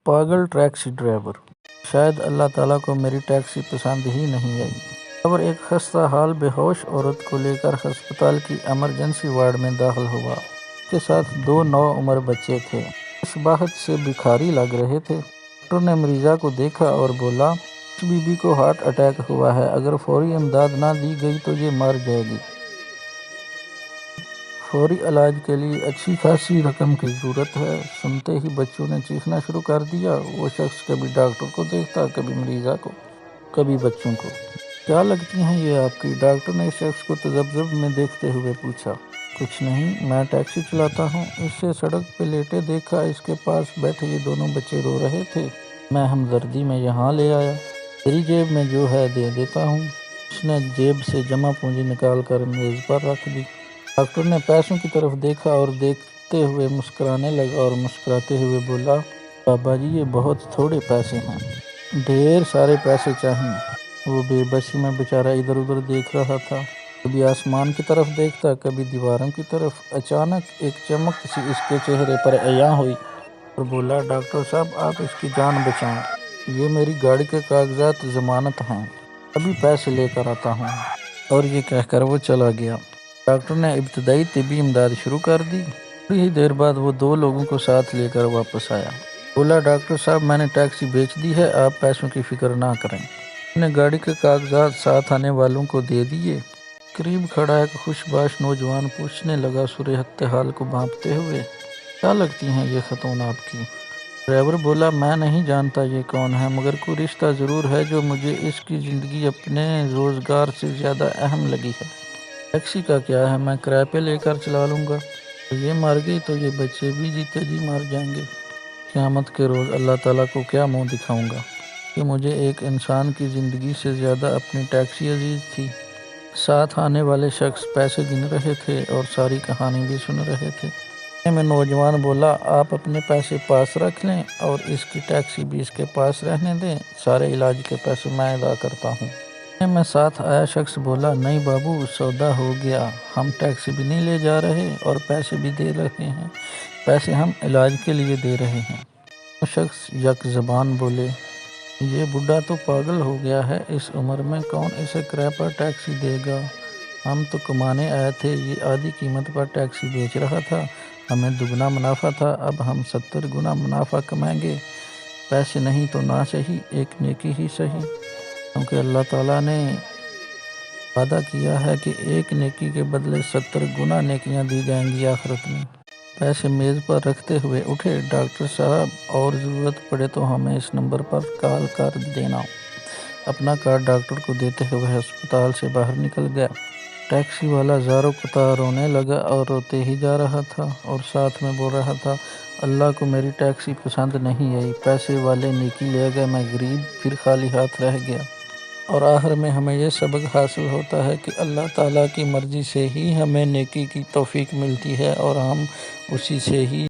پاگل taxi driver, شاید اللہ تعالیٰ کو میری ٹیکسی پسند ہی نہیں آئی۔ ڈرائیور ایک خستہ حال بے ہوش عورت کو لے کر ہسپتال کی ایمرجنسی وارڈ میں داخل ہوا۔ اس کے ساتھ 2 نوعمر بچے تھے، شباہت سے بھکاری لگ رہے تھے۔ ڈاکٹر نے مریضہ کو دیکھا اور بولا، اس بی بی کو ہارٹ اٹیک ہوا ہے، اگر فوری امداد نہ دی گئی تو یہ مر جائے گی۔ فوری علاج کے لیے اچھی خاصی رقم کی ضرورت ہے۔ سنتے ہی بچوں نے چیخنا شروع کر دیا۔ وہ شخص کبھی ڈاکٹر کو دیکھتا، کبھی مریضہ کو، کبھی بچوں کو۔ کیا لگتی ہیں یہ آپ کی؟ ڈاکٹر نے اس شخص کو تذبذب میں دیکھتے ہوئے پوچھا۔ کچھ نہیں، میں ٹیکسی چلاتا ہوں۔ اسے سڑک پہ لیٹے دیکھا، اس کے پاس بیٹھے یہ دونوں بچے رو رہے تھے، میں ہمدردی میں یہاں لے آیا۔ میری جیب میں جو ہے دے دیتا ہوں۔ اس نے جیب سے جمع پونجی نکال کر میز پر رکھ دی۔ ڈاکٹر نے پیسوں کی طرف دیکھا اور دیکھتے ہوئے مسکرانے لگا اور مسکراتے ہوئے بولا، بابا جی یہ بہت تھوڑے پیسے ہیں، ڈھیر سارے پیسے چاہیے۔ وہ بے بسی میں بیچارہ ادھر ادھر دیکھ رہا تھا، کبھی آسمان کی طرف دیکھتا، کبھی دیواروں کی طرف۔ اچانک ایک چمک سی اس کے چہرے پر عیاں ہوئی اور بولا، ڈاکٹر صاحب آپ اس کی جان بچائیں، یہ میری گاڑی کے کاغذات ضمانت ہیں، ابھی پیسے لے کر آتا ہوں۔ اور یہ کہہ کر وہ چلا گیا۔ ڈاکٹر نے ابتدائی طبی امداد شروع کر دی۔ تھوڑی ہی دیر بعد وہ 2 لوگوں کو ساتھ لے کر واپس آیا۔ بولا، ڈاکٹر صاحب میں نے ٹیکسی بیچ دی ہے، آپ پیسوں کی فکر نہ کریں۔ میں نے گاڑی کے کاغذات ساتھ آنے والوں کو دے دیے۔ قریب کھڑا ایک خوش باش نوجوان پوچھنے لگا صورت حال کو بھانپتے ہوئے، کیا لگتی ہیں یہ خاتون آپ کی؟ ڈرائیور بولا، میں نہیں جانتا یہ کون ہے، مگر کوئی رشتہ ضرور ہے جو مجھے اس کی زندگی اپنے روزگار سے زیادہ اہم لگی ہے۔ ٹیکسی کا کیا ہے، میں کرائے پہ لے کر چلا لوں گا۔ یہ مر گئی تو یہ بچے بھی جیتے جی مر جائیں گے۔ قیامت کے روز اللہ تعالیٰ کو کیا منہ دکھاؤں گا کہ مجھے ایک انسان کی زندگی سے زیادہ اپنی ٹیکسی عزیز تھی۔ ساتھ آنے والے شخص پیسے گن رہے تھے اور ساری کہانی بھی سن رہے تھے۔ میں نوجوان بولا، آپ اپنے پیسے پاس رکھ لیں اور اس کی ٹیکسی بھی اس کے پاس رہنے دیں، سارے علاج کے پیسے میں ادا کرتا ہوں۔ میں ساتھ آیا شخص بولا، نہیں بابو سودا ہو گیا، ہم ٹیکسی بھی نہیں لے جا رہے اور پیسے بھی دے رہے ہیں، پیسے ہم علاج کے لیے دے رہے ہیں۔ وہ شخص یک زبان بولے، یہ بڈھا تو پاگل ہو گیا ہے، اس عمر میں کون اسے کرائے پر ٹیکسی دے گا؟ ہم تو کمانے آئے تھے، یہ آدھی قیمت پر ٹیکسی بیچ رہا تھا، ہمیں دگنا منافع تھا، اب ہم 70 گنا منافع کمائیں گے۔ پیسے نہیں تو نہ صحیح، ایک نیکی ہی صحیح، کیونکہ اللہ تعالیٰ نے وعدہ کیا ہے کہ ایک نیکی کے بدلے 70 گنا نیکیاں دی جائیں گی آخرت میں۔ پیسے میز پر رکھتے ہوئے اٹھے، ڈاکٹر صاحب اور ضرورت پڑے تو ہمیں اس نمبر پر کال کر دینا۔ اپنا کارڈ ڈاکٹر کو دیتے ہوئے ہسپتال سے باہر نکل گیا۔ ٹیکسی والا زاروں قطار رونے لگا اور روتے ہی جا رہا تھا اور ساتھ میں بول رہا تھا، اللہ کو میری ٹیکسی پسند نہیں آئی، پیسے والے نیکی لے گئے، میں غریب پھر خالی ہاتھ رہ گیا۔ اور آخر میں ہمیں یہ سبق حاصل ہوتا ہے کہ اللہ تعالیٰ کی مرضی سے ہی ہمیں نیکی کی توفیق ملتی ہے اور ہم اسی سے ہی